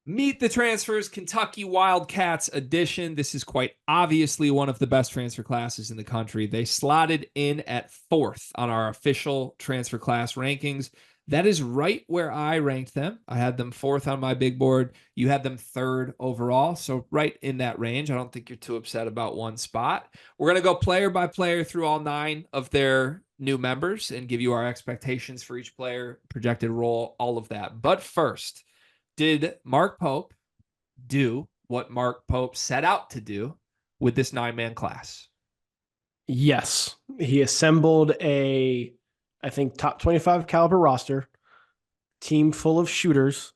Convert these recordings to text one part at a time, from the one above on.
Meet the Transfers Kentucky Wildcats edition. This is quite obviously one of the best transfer classes in the country. They slotted in at fourth on our official transfer class rankings. That is right where I ranked them. I had them fourth on my big board. You had them third overall. So right in that range. I don't think you're too upset about one spot. We're going to go player by player through all 9 of their new members and give you our expectations for each player, projected role, all of that. But first, did Mark Pope do what Mark Pope set out to do with this 9-man class? Yes, he assembled I think, top 25 caliber roster, team full of shooters,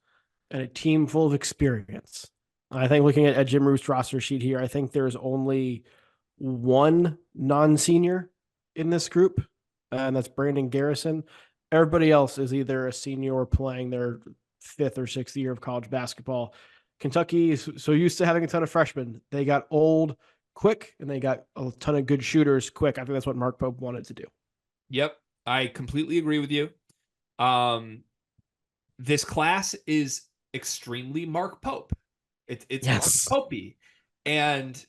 and a team full of experience. I think looking at Jim Root's roster sheet here, I think there's only one non-senior in this group, and that's Brandon Garrison. Everybody else is either a senior or playing their 5th or 6th year of college basketball. Kentucky is so used to having a ton of freshmen. They got old quick, and they got a ton of good shooters quick. I think that's what Mark Pope wanted to do. Yep, I completely agree with you. This class is extremely Mark Pope. It's Mark Yes. Popey. And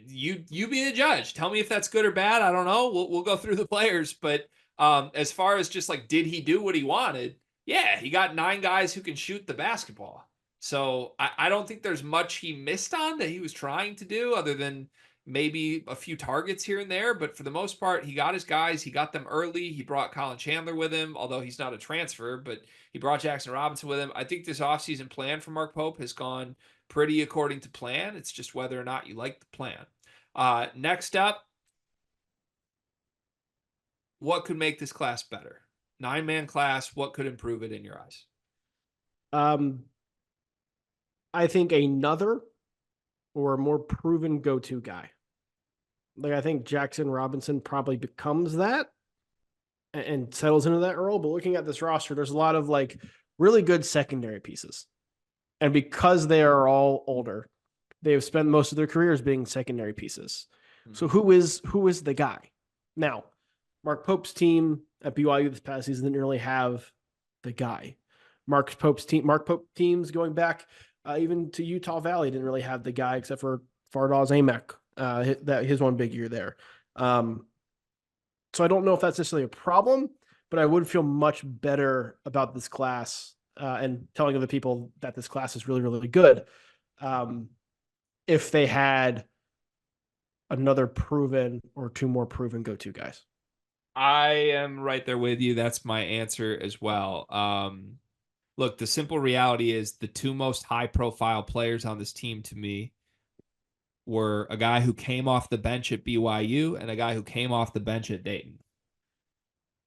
you be the judge. Tell me if that's good or bad. I don't know. We'll go through the players, but as far as just like, did he do what he wanted? Yeah, he got 9 guys who can shoot the basketball. So I don't think there's much he missed on that he was trying to do, other than maybe a few targets here and there. But for the most part, he got his guys. He got them early. He brought Colin Chandler with him, although he's not a transfer, but he brought Jackson Robinson with him. I think this offseason plan for Mark Pope has gone pretty according to plan. It's just whether or not you like the plan. Next up, what could make this class better? 9-man class, what could improve it in your eyes? Um, I think another or a more proven go-to guy. Like I think Jackson Robinson probably becomes that and settles into that role. But looking at this roster, there's a lot of like really good secondary pieces. And because they are all older, they have spent most of their careers being secondary pieces. So who is the guy? Now, Mark Pope's team at BYU this past season didn't really have the guy. Mark Pope teams going back even to Utah Valley didn't really have the guy except for Fardaws Amek, that his one big year there. So I don't know if that's necessarily a problem, but I would feel much better about this class and telling other people that this class is really, really good if they had another proven or 2 more proven go-to guys. I am right there with you. That's my answer as well. Look, the simple reality is the 2 most high-profile players on this team to me were a guy who came off the bench at BYU and a guy who came off the bench at Dayton.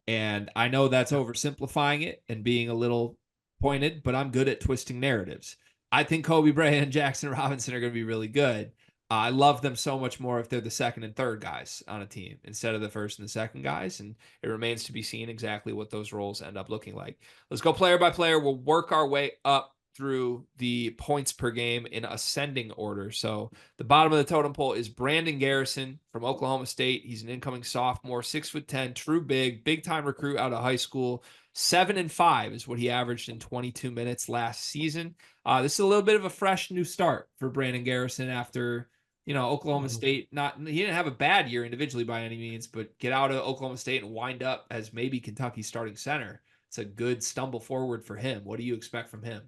And I know that's oversimplifying it and being a little pointed, but I'm good at twisting narratives. I think Kobe Bryant and Jackson Robinson are going to be really good. I love them so much more if they're the second and third guys on a team instead of the first and the second guys. And it remains to be seen exactly what those roles end up looking like. Let's go player by player. We'll work our way up through the points per game in ascending order. So the bottom of the totem pole is Brandon Garrison from Oklahoma State. He's an incoming sophomore, 6'10", true big time recruit out of high school. 7-5 is what he averaged in 22 minutes last season. This is a little bit of a fresh new start for Brandon Garrison after, Oklahoma State. He didn't have a bad year individually by any means, but get out of Oklahoma State and wind up as maybe Kentucky's starting center. It's a good stumble forward for him. What do you expect from him?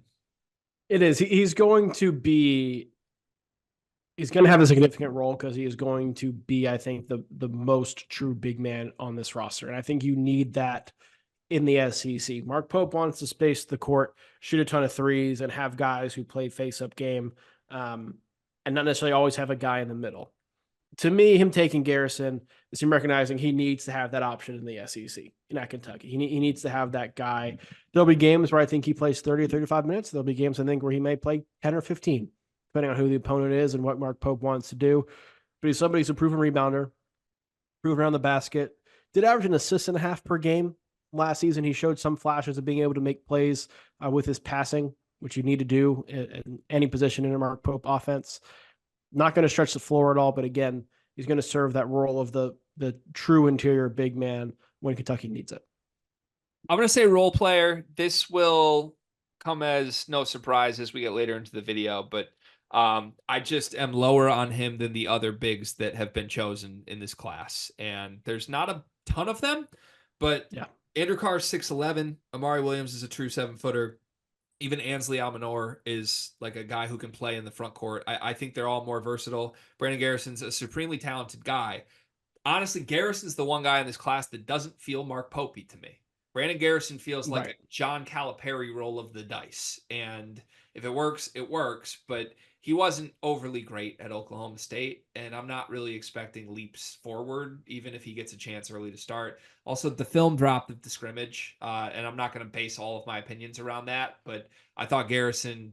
It is. He's going to have a significant role because he is going to be, I think, the most true big man on this roster. And I think you need that in the SEC. Mark Pope wants to space the court, shoot a ton of threes, and have guys who play face-up game, and not necessarily always have a guy in the middle. To me, him taking Garrison is him recognizing he needs to have that option in the SEC, not Kentucky. He needs to have that guy. There'll be games where I think he plays 30 or 35 minutes. There'll be games, I think, where he may play 10 or 15, depending on who the opponent is and what Mark Pope wants to do. But he's somebody who's a proven rebounder, proven around the basket, did average an assist and a half per game last season. He showed some flashes of being able to make plays with his passing, which you need to do in any position in a Mark Pope offense. Not going to stretch the floor at all, but again, he's going to serve that role of the true interior big man when Kentucky needs it. I'm going to say role player. This will come as no surprise as we get later into the video, but I just am lower on him than the other bigs that have been chosen in this class. And there's not a ton of them, but Yeah. Andrew Carr's 6'11. Amari Williams is a true 7-footer. Even Ansley Almanor is like a guy who can play in the front court. I think they're all more versatile. Brandon Garrison's a supremely talented guy. Honestly, Garrison's the one guy in this class that doesn't feel Mark Popey to me. Brandon Garrison feels like a Right. John Calipari roll of the dice. And if it works, it works. But he wasn't overly great at Oklahoma State. And I'm not really expecting leaps forward, even if he gets a chance early to start. Also, the film dropped at the scrimmage. And I'm not going to base all of my opinions around that. But I thought Garrison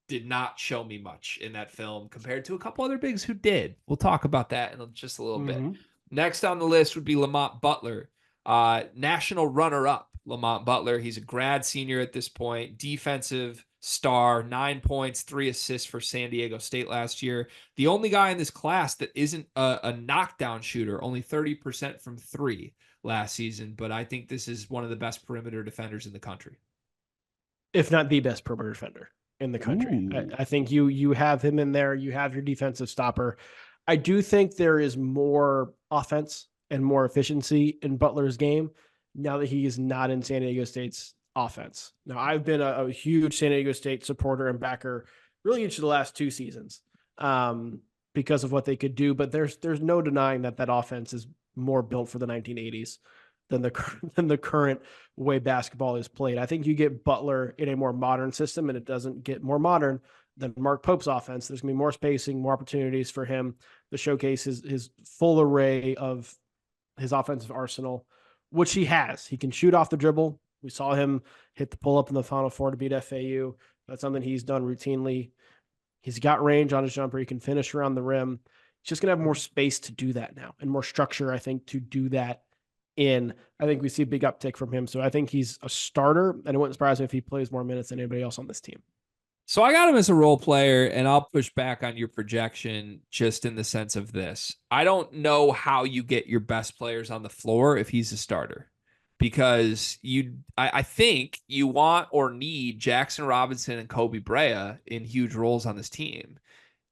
did not show me much in that film compared to a couple other bigs who did. We'll talk about that in just a little bit. Mhm. Next on the list would be Lamont Butler, national runner-up. Lamont Butler, he's a grad senior at this point, defensive star, 9 points, 3 assists for San Diego State last year. The only guy in this class that isn't a knockdown shooter, only 30% from three last season. But I think this is one of the best perimeter defenders in the country. If not the best perimeter defender in the country. I think you have him in there. You have your defensive stopper. I do think there is more offense and more efficiency in Butler's game now that he is not in San Diego State's offense. Now, I've been a huge San Diego State supporter and backer really each of the last 2 seasons because of what they could do. But there's no denying that that offense is more built for the 1980s than the current way basketball is played. I think you get Butler in a more modern system, and it doesn't get more modern than Mark Pope's offense. There's gonna be more spacing, more opportunities for him to showcase his full array of his offensive arsenal, which he has. He can shoot off the dribble. We saw him hit the pull up in the Final Four to beat FAU. That's something he's done routinely. He's got range on his jumper. He can finish around the rim. He's just gonna have more space to do that now, and more structure, I think, to do that in. I think we see a big uptick from him. So I think he's a starter, and it wouldn't surprise me if he plays more minutes than anybody else on this team. So I got him as a role player, and I'll push back on your projection just in the sense of this. I don't know how you get your best players on the floor if he's a starter, because I think you want or need Jackson Robinson and Kobe Brea in huge roles on this team.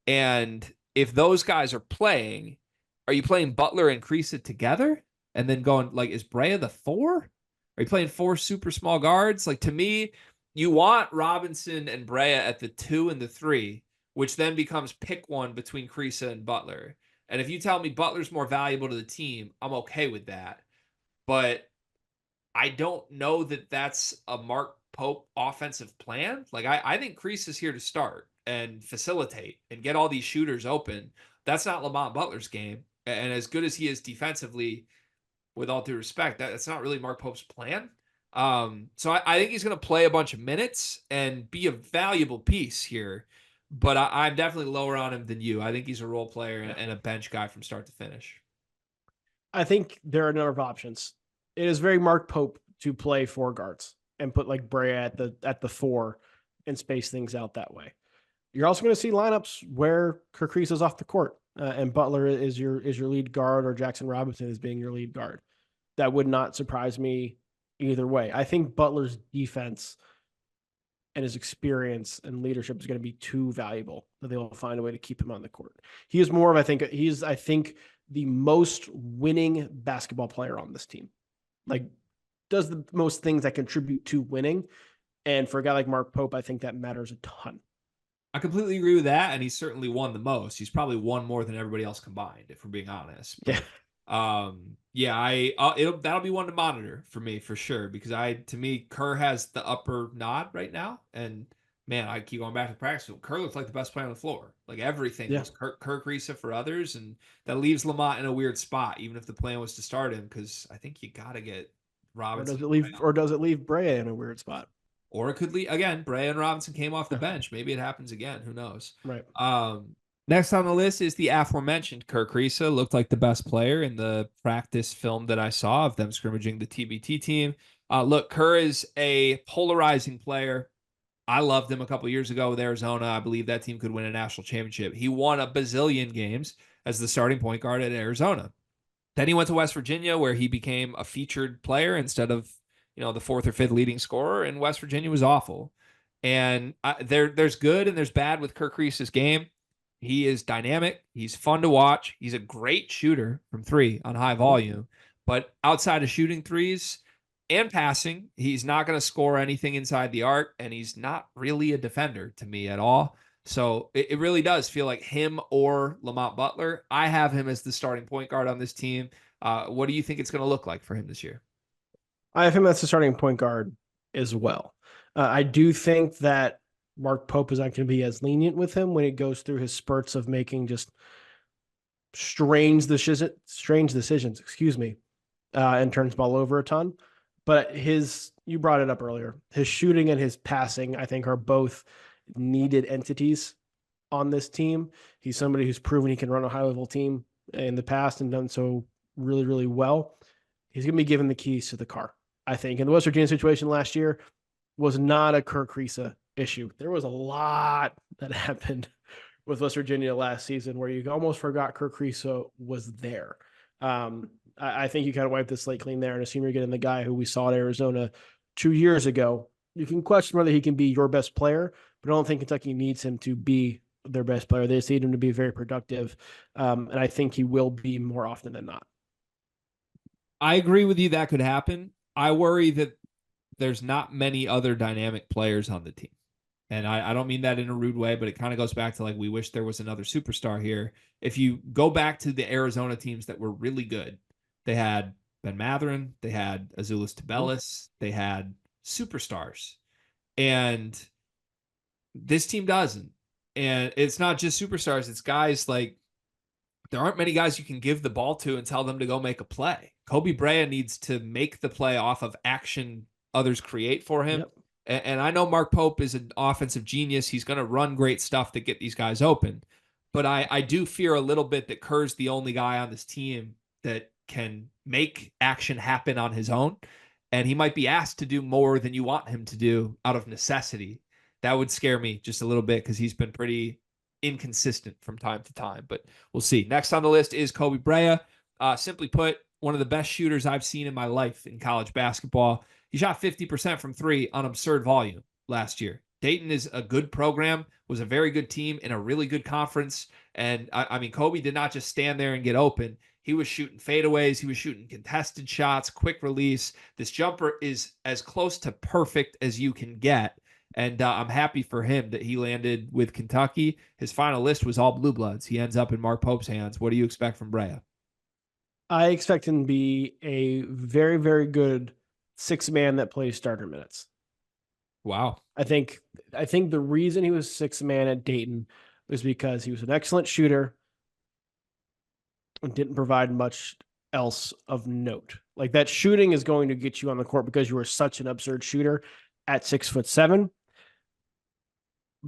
And if those guys are playing, are you playing Butler and Creasa together? And then going, like, is Brea the 4? Are you playing 4 super small guards? Like, to me, you want Robinson and Brea at the 2 and the 3, which then becomes pick one between Creasa and Butler. And if you tell me Butler's more valuable to the team, I'm okay with that. But I don't know that that's a Mark Pope offensive plan. Like, I think Crease is here to start and facilitate and get all these shooters open. That's not Lamont Butler's game. And as good as he is defensively, with all due respect, that's not really Mark Pope's plan. So I think he's going to play a bunch of minutes and be a valuable piece here. But I'm definitely lower on him than you. I think he's a role player and a bench guy from start to finish. I think there are a number of options. It is very Mark Pope to play 4 guards and put like Brea at the 4 and space things out that way. You're also going to see lineups where Kerr Kriisa is off the court and Butler is your lead guard, or Jackson Robinson is being your lead guard. That would not surprise me either way. I think Butler's defense and his experience and leadership is going to be too valuable that they will find a way to keep him on the court. He is more of, I think the most winning basketball player on this team. Like, does the most things that contribute to winning. And for a guy like Mark Pope, I think that matters a ton. I completely agree with that, and he's certainly won the most. He's probably won more than everybody else combined, if we're being honest. But, that'll be one to monitor for me for sure, because to me, Kerr has the upper nod right now, and man, I keep going back to practice. Kerr looks like the best player on the floor. Like, everything was Kerr Kriisa for others, and that leaves Lamont in a weird spot, even if the plan was to start him, because I think you got to get Robinson. Or does it leave Brea in a weird spot? Or it could leave, again, Brea and Robinson came off the bench. Maybe it happens again. Who knows? Right. Next on the list is the aforementioned Kerr Kriisa. Looked like the best player in the practice film that I saw of them scrimmaging the TBT team. Look, Kerr is a polarizing player. I loved him a couple years ago with Arizona. I believe that team could win a national championship. He won a bazillion games as the starting point guard at Arizona. Then he went to West Virginia, where he became a featured player instead of, the 4th or 5th leading scorer, and West Virginia was awful. And there's good and there's bad with Kirk Reese's game. He is dynamic. He's fun to watch. He's a great shooter from three on high Mhm. volume. But outside of shooting threes and passing, he's not going to score anything inside the arc. And he's not really a defender to me at all. So it really does feel like him or Lamont Butler. I have him as the starting point guard on this team. What do you think it's going to look like for him this year? I have him as the starting point guard as well. I do think that Mark Pope is not going to be as lenient with him when he goes through his spurts of making just strange decisions, excuse me, and turns the ball over a ton. But you brought it up earlier, his shooting and his passing, I think, are both needed entities on this team. He's somebody who's proven he can run a high level team in the past and done so really, really well. He's going to be given the keys to the car, I think. And the West Virginia situation last year was not a Kirk Risa issue. There was a lot that happened with West Virginia last season where you almost forgot Kirk Risa was there. I think you kind of wiped the slate clean there and assume you're getting the guy who we saw at Arizona 2 years ago. You can question whether he can be your best player, but I don't think Kentucky needs him to be their best player. They just need him to be very productive. And I think he will be more often than not. I agree with you that could happen. I worry that there's not many other dynamic players on the team. And I don't mean that in a rude way, but it kind of goes back to like we wish there was another superstar here. If you go back to the Arizona teams that were really good, they had Ben Matherin, they had Azuolas Tubelis, they had superstars. And this team doesn't. And it's not just superstars, it's guys like there aren't many guys you can give the ball to and tell them to go make a play. Kobe Brea needs to make the play off of action others create for him. Yep. And I know Mark Pope is an offensive genius. He's going to run great stuff to get these guys open. But I do fear a little bit that Kerr's the only guy on this team that can make action happen on his own. And he might be asked to do more than you want him to do out of necessity. That would scare me just a little bit because he's been pretty inconsistent from time to time, but we'll see. Next on the list is Kobe Brea. Simply put, one of the best shooters I've seen in my life in college basketball. He shot 50% from three on absurd volume last year. Dayton is a good program, was a very good team in a really good conference. And I mean, Kobe did not just stand there and get open. He was shooting fadeaways. He was shooting contested shots, quick release. This jumper is as close to perfect as you can get. And I'm happy for him that he landed with Kentucky. His final list was all blue bloods. He ends up in Mark Pope's hands. What do you expect from Brea? I expect him to be a very, very good 6 man that plays starter minutes. Wow. I think the reason he was 6 man at Dayton was because he was an excellent shooter and didn't provide much else of note. Like that shooting is going to get you on the court because you are such an absurd shooter at 6'7".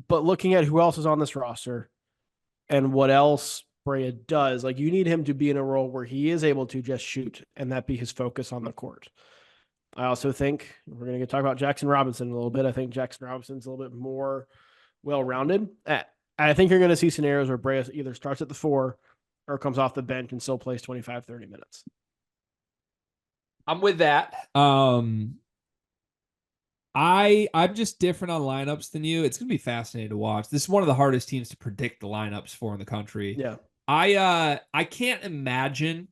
But looking at who else is on this roster and what else Brea does, like you need him to be in a role where he is able to just shoot and that be his focus on the court. I also think we're going to talk about Jackson Robinson a little bit. I think Jackson Robinson's a little bit more well-rounded. I think you're going to see scenarios where Brea either starts at the 4 or comes off the bench and still plays 25, 30 minutes. I'm with that. I'm just different on lineups than you. It's gonna be fascinating to watch. This is one of the hardest teams to predict the lineups for in the country. Yeah. I can't imagine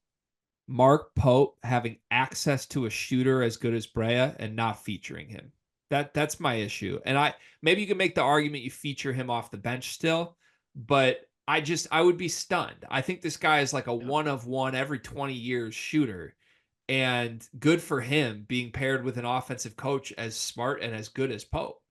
Mark Pope having access to a shooter as good as Brea and not featuring him. That's my issue. And maybe you can make the argument you feature him off the bench still, but I would be stunned. I think this guy is like a one of one every 20 years shooter. And good for him being paired with an offensive coach as smart and as good as Pope.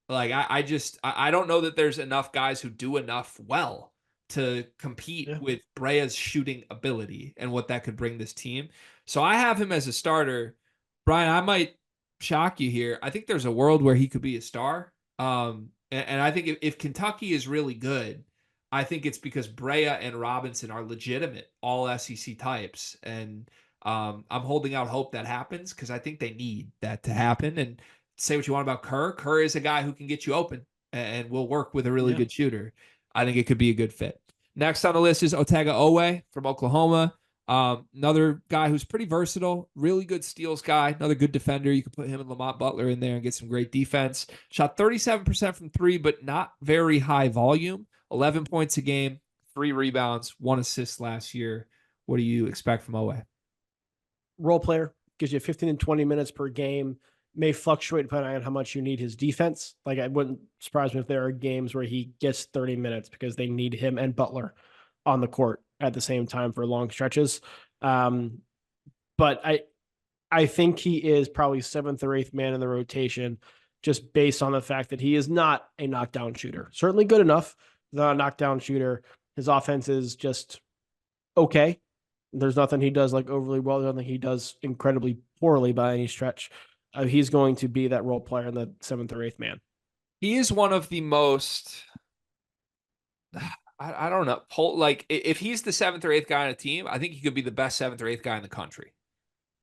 Like I don't know that there's enough guys who do enough well to compete with Brea's shooting ability and what that could bring this team. So I have him as a starter. Brian, I might shock you here. I think there's a world where he could be a star. And I think if Kentucky is really good, I think it's because Brea and Robinson are legitimate all SEC types. And I'm holding out hope that happens because I think they need that to happen. And say what you want about Kerr. Kerr is a guy who can get you open and will work with a really good shooter. I think it could be a good fit. Next on the list is Otega Owe from Oklahoma. Another guy who's pretty versatile, really good steals guy, another good defender. You could put him and Lamont Butler in there and get some great defense. Shot 37% from three, but not very high volume. 11 points a game, 3 rebounds, 1 assist last year. What do you expect from Owe? Role player gives you 15 and 20 minutes per game. May fluctuate depending on how much you need his defense. Like, I wouldn't surprise me if there are games where he gets 30 minutes because they need him and Butler on the court at the same time for long stretches. Um, but I think he is probably seventh or eighth man in the rotation, just based on the fact that he is not a knockdown shooter. Certainly good enough, not a knockdown shooter. His offense is just okay. There's nothing he does like overly well. There's nothing he does incredibly poorly by any stretch. He's going to be that role player in the seventh or eighth man. He is one of the most, I don't know, like if he's the seventh or eighth guy on a team, I think he could be the best seventh or eighth guy in the country.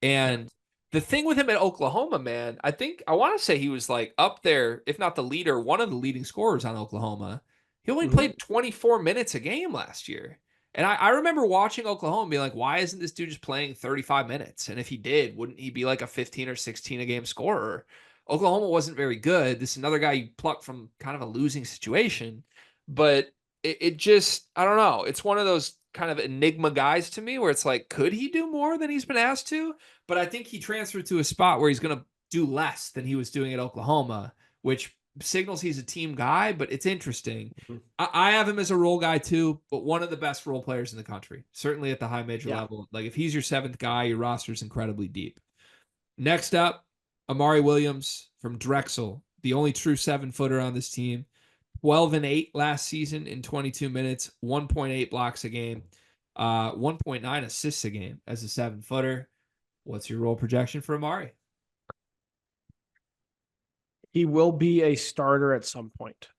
Yeah. And the thing with him at Oklahoma, man, I want to say he was like up there, if not the leader, one of the leading scorers on Oklahoma. He only Mm-hmm. played 24 minutes a game last year. And I remember watching Oklahoma and being like, why isn't this dude just playing 35 minutes? And if he did, wouldn't he be like a 15 or 16 a game scorer? Oklahoma wasn't very good. This is another guy you plucked from kind of a losing situation. But it just, I don't know. It's one of those kind of enigma guys to me where it's like, could he do more than he's been asked to? But I think he transferred to a spot where he's going to do less than he was doing at Oklahoma, which signals he's a team guy, but it's interesting. Mm-hmm. I have him as a role guy too, but one of the best role players in the country, certainly at the high major Yeah. level. Like if he's your seventh guy, your roster's incredibly deep. Next up, Amari Williams from Drexel, the only true 7-footer on this team. 12 and 8 last season in 22 minutes, 1.8 blocks a game, 1.9 assists a game as a 7-footer. What's your role projection for Amari? He will be a starter at some point.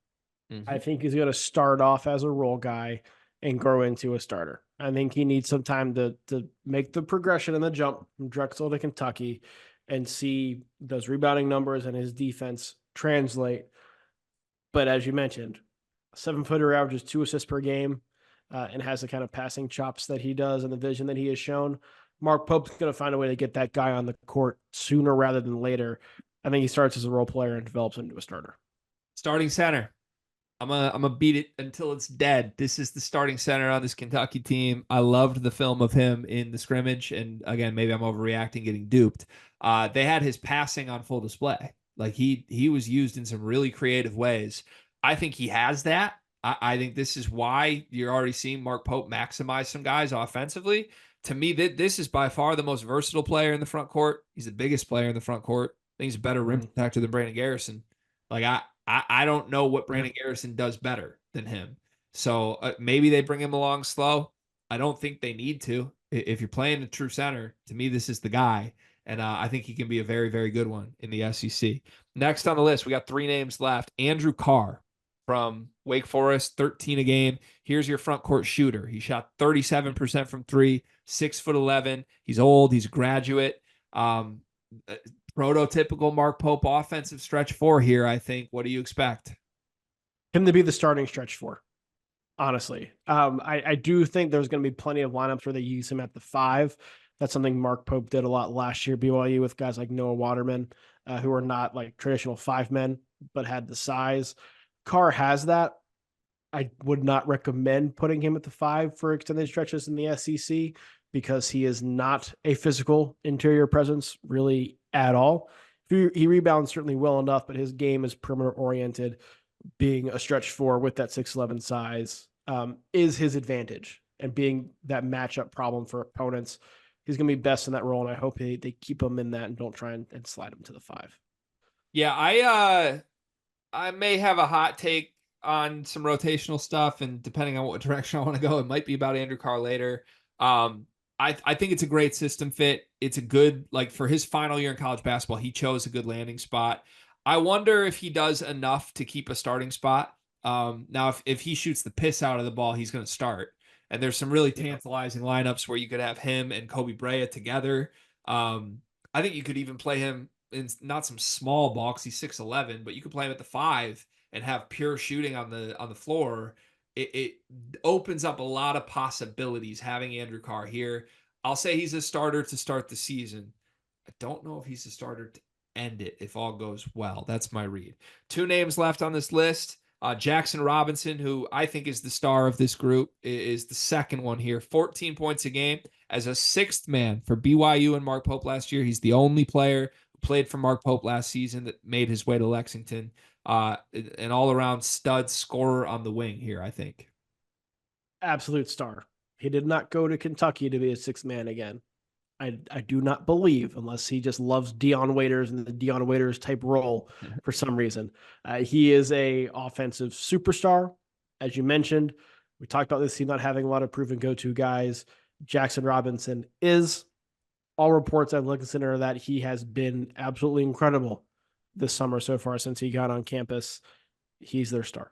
I Mm-hmm. think he's going to start off as a role guy and grow into a starter. I think he needs some time to make the progression and the jump from Drexel to Kentucky and see those rebounding numbers and his defense translate. But as you mentioned, 7-footer averages 2 assists per game, and has the kind of passing chops that he does and the vision that he has shown. Mark Pope's going to find a way to get that guy on the court sooner rather than later. I think he starts as a role player and develops into a starter. Starting center. I'm gonna beat it until it's dead. This is the starting center on this Kentucky team. I loved the film of him in the scrimmage, and again, maybe I'm overreacting, getting duped. They had his passing on full display. Like he was used in some really creative ways. I think he has that. I think this is why you're already seeing Mark Pope maximize some guys offensively. To me, this is by far the most versatile player in the front court. He's the biggest player in the front court. I think he's a better rim protector than Brandon Garrison. Like I don't know what Brandon Garrison does better than him. So maybe they bring him along slow. I don't think they need to. If you're playing a true center, to me, this is the guy. And I think he can be a very, very good one in the SEC. Next on the list, we got 3 names left. Andrew Carr from Wake Forest, 13 a game. Here's your front court shooter. He shot 37% from three, 6'11". He's old. He's a graduate. Um, Prototypical Mark Pope offensive stretch four here, I think. What do you expect? Him to be the starting stretch for, honestly. I do think there's going to be plenty of lineups where they use him at the 5. That's something Mark Pope did a lot last year, BYU, with guys like Noah Waterman, who are not like traditional 5 men, but had the size. Carr has that. I would not recommend putting him at the 5 for extended stretches in the SEC because he is not a physical interior presence really at all. He rebounds certainly well enough, but his game is perimeter oriented. Being a stretch 4 with that 6'11" size is his advantage, and being that matchup problem for opponents. He's going to be best in that role, and I hope they keep him in that and don't try and slide him to the 5. Yeah, I may have a hot take on some rotational stuff, and depending on what direction I want to go, it might be about Andrew Carr later. Um, I think it's a great system fit. It's a good, like, for his final year in college basketball, he chose a good landing spot. I wonder if he does enough to keep a starting spot. Now, if he shoots the piss out of the ball, he's going to start. And there's some really tantalizing lineups where you could have him and Kobe Bryant together. I think you could even play him in not some small ball because he's 6'11", but you could play him at the 5 and have pure shooting on the floor. It opens up a lot of possibilities having Andrew Carr here. I'll say he's a starter to start the season. I don't know if he's a starter to end it if all goes well. That's my read. Two names left on this list. Jackson Robinson, who I think is the star of this group, is the second one here. 14 points a game as a sixth man for BYU and Mark Pope last year. He's the only player who played for Mark Pope last season that made his way to Lexington. An all around stud scorer on the wing here, I think. Absolute star. He did not go to Kentucky to be a sixth man again. I do not believe, unless he just loves Dion Waiters and the Dion Waiters type role for some reason. He is a offensive superstar, as you mentioned. We talked about this team not having a lot of proven go-to guys. Jackson Robinson is. All reports I've listened to are that he has been absolutely incredible this summer so far since he got on campus. He's their star.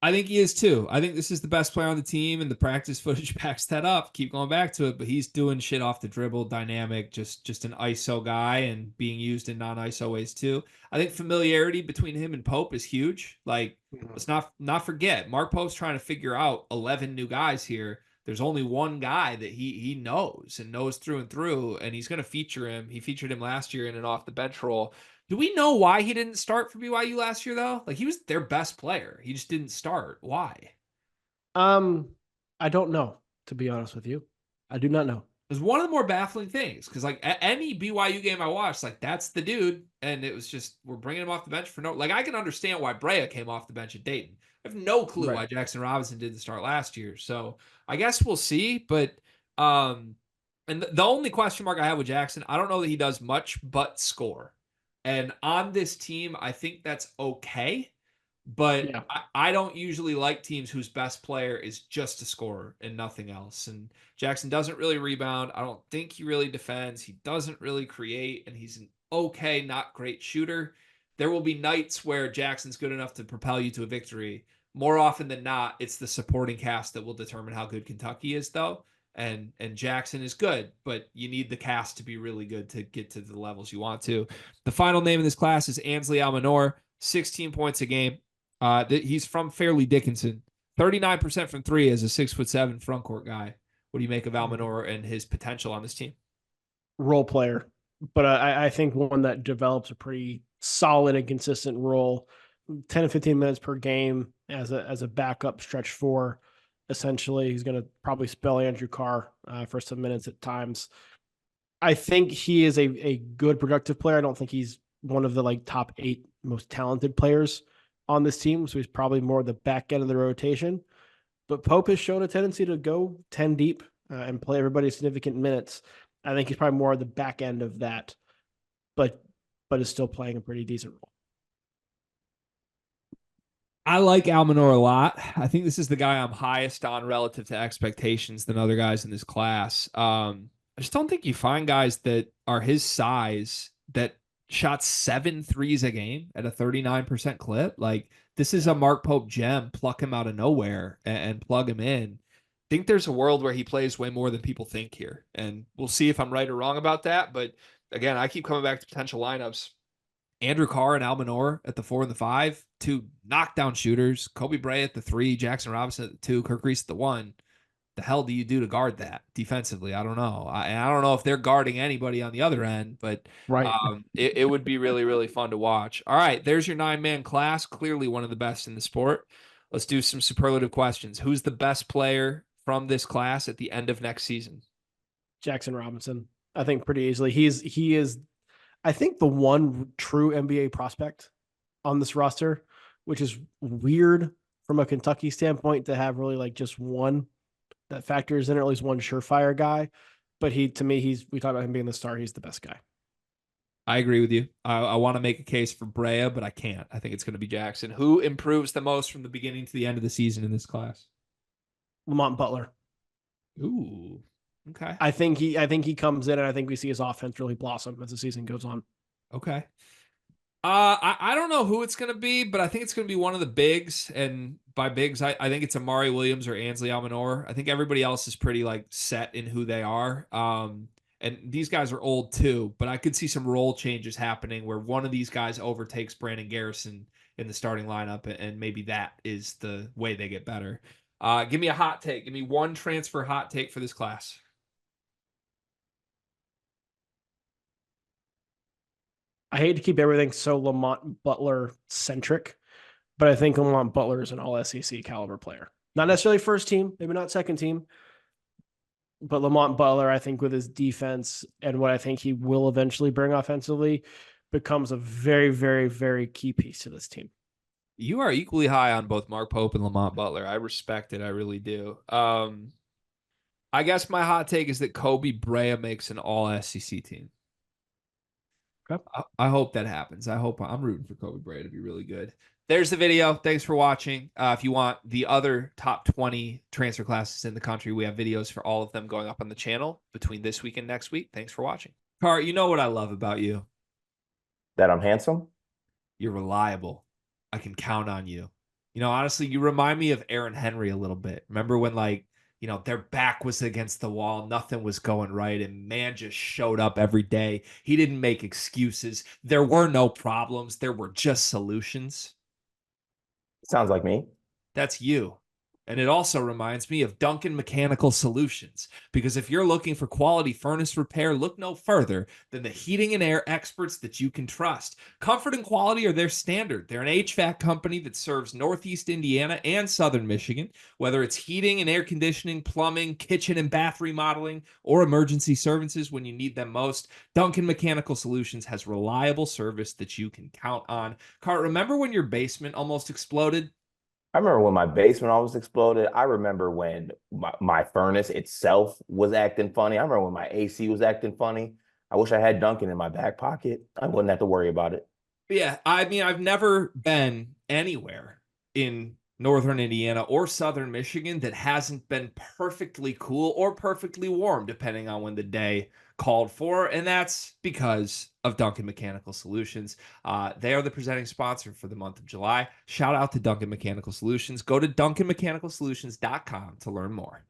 I think he is too. I think this is the best player on the team, and the practice footage backs that up. Keep going back to it, but he's doing shit off the dribble, dynamic, just an ISO guy, and being used in non-ISO ways too. I think familiarity between him and Pope is huge. Like, let's not forget, Mark Pope's trying to figure out 11 new guys here. There's only one guy that he knows and knows through and through, and he's going to feature him. He featured him last year in an off the bench role. Do we know why he didn't start for BYU last year, though? Like, he was their best player. He just didn't start. Why? Um, I don't know, to be honest with you. I do not know. It was one of the more baffling things because, like, any BYU game I watched, like, that's the dude. And it was just, we're bringing him off the bench for no. Like, I can understand why Brea came off the bench at Dayton. I have no clue Right. why Jackson Robinson didn't start last year. So I guess we'll see. But, and the only question mark I have with Jackson, I don't know that he does much but score. And on this team, I think that's okay. But Yeah. I don't usually like teams whose best player is just a scorer and nothing else. And Jackson doesn't really rebound. I don't think he really defends. He doesn't really create, and he's an okay, not great shooter. There will be nights where Jackson's good enough to propel you to a victory. More often than not, it's the supporting cast that will determine how good Kentucky is, though. And Jackson is good, but you need the cast to be really good to get to the levels you want to. The final name in this class is Ansley Almanor, 16 points a game. He's from Fairleigh Dickinson. 39% from three as a 6'7" front court guy. What do you make of Almanor and his potential on this team? Role player, but I think one that develops a pretty solid and consistent role. 10 to 15 minutes per game as a backup stretch four. Essentially, he's going to probably spell Andrew Carr for some minutes at times. I think he is a good productive player. I don't think he's one of the like top 8 most talented players on this team. So he's probably more the back end of the rotation. But Pope has shown a tendency to go 10 deep and play everybody significant minutes. I think he's probably more the back end of that, but is still playing a pretty decent role. I like Almanor a lot. I think this is the guy I'm highest on relative to expectations than other guys in this class. I just don't think you find guys that are his size that shot 7 threes a game at a 39% clip. Like, this is a Mark Pope gem. Pluck him out of nowhere and plug him in. I think there's a world where he plays way more than people think here. And we'll see if I'm right or wrong about that. But again, I keep coming back to potential lineups. Andrew Carr and Almanor at the 4 and the 5, two knockdown shooters. Kobe Bray at the 3, Jackson Robinson at the 2, Kirk Reese at the 1. The hell do you do to guard that defensively? I don't know. I don't know if they're guarding anybody on the other end, but Right. it would be really, really fun to watch. All right, there's your 9-man class. Clearly one of the best in the sport. Let's do some superlative questions. Who's the best player from this class at the end of next season? Jackson Robinson, I think pretty easily. He is, I think, the one true NBA prospect on this roster, which is weird from a Kentucky standpoint to have really like just one that factors in, or at least one surefire guy. But to me, we talk about him being the star. He's the best guy. I agree with you. I want to make a case for Brea, but I can't. I think it's going to be Jackson. Who improves the most from the beginning to the end of the season in this class? Lamont Butler. Ooh, okay. I think he comes in, and I think we see his offense really blossom as the season goes on. Okay. I don't know who it's going to be, but I think it's going to be one of the bigs. And by bigs, I think it's Amari Williams or Ansley Almanor. I think everybody else is pretty like set in who they are. And these guys are old too, but I could see some role changes happening where one of these guys overtakes Brandon Garrison in the starting lineup, and maybe that is the way they get better. Give me a hot take. Give me one transfer hot take for this class. I hate to keep everything so Lamont Butler centric, but I think Lamont Butler is an all SEC caliber player. Not necessarily first team, maybe not second team, but Lamont Butler, I think with his defense and what I think he will eventually bring offensively, becomes a very, very, very key piece to this team. You are equally high on both Mark Pope and Lamont Butler. I respect it. I really do. I guess my hot take is that Kobe Brea makes an all SEC team. Okay. I hope that happens. I'm rooting for Kobe Brea to be really good. There's the video. Thanks for watching. If you want the other top 20 transfer classes in the country, we have videos for all of them going up on the channel between this week and next week. Thanks for watching. Car, you know what I love about you? That I'm handsome? You're reliable. I can count on you. Honestly, you remind me of Aaron Henry a little bit. Remember when, their back was against the wall, nothing was going right, and man just showed up every day. He didn't make excuses. There were no problems. There were just solutions. Sounds like me. That's you. And it also reminds me of Duncan Mechanical Solutions, because if you're looking for quality furnace repair, look no further than the heating and air experts that you can trust. Comfort and quality are their standard. They're an HVAC company that serves Northeast Indiana and Southern Michigan, whether it's heating and air conditioning, plumbing, kitchen and bath remodeling, or emergency services when you need them most. Duncan Mechanical Solutions has reliable service that you can count on. Cart, remember when your basement almost exploded? I remember when my basement almost exploded. I remember when my furnace itself was acting funny. I remember when my AC was acting funny. I wish I had Duncan in my back pocket. I wouldn't have to worry about it. Yeah, I mean, I've never been anywhere in northern Indiana or southern Michigan that hasn't been perfectly cool or perfectly warm, depending on when the day called for. And that's because of Duncan Mechanical Solutions. They are the presenting sponsor for the month of July. Shout out to Duncan Mechanical Solutions. Go to duncanmechanicalsolutions.com to learn more.